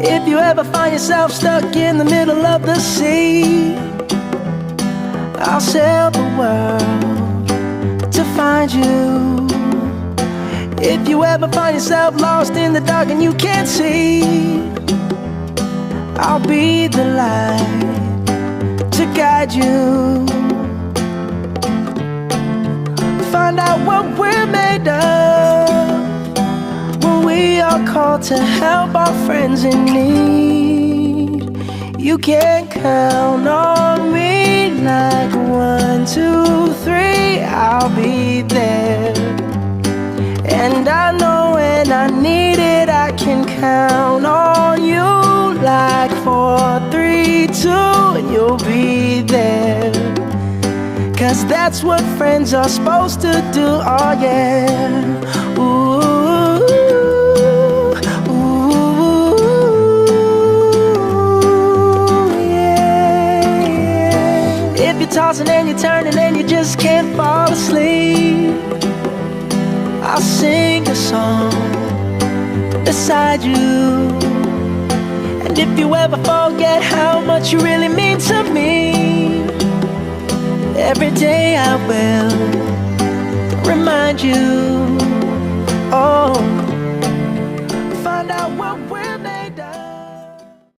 If you ever find yourself stuck in the middle of the sea, I'll sail the world to find you. If you ever find yourself lost in the dark and you can't see, I'll be the light to guide you. Find out what we're made of when we are called to help our friends in need. You can count on me like 1, 2, 3, I'll be there. And I know when I need it, I can count on you like 4, 3, 2, and you'll be there. 'Cause that's what friends are supposed to do, oh yeah. Ooh, ooh, yeah. If you're tossing and you're turning and you just can't fall asleep, I'll sing a song beside you. And if you ever forget how much you really mean to me, every day I will remind you. Oh.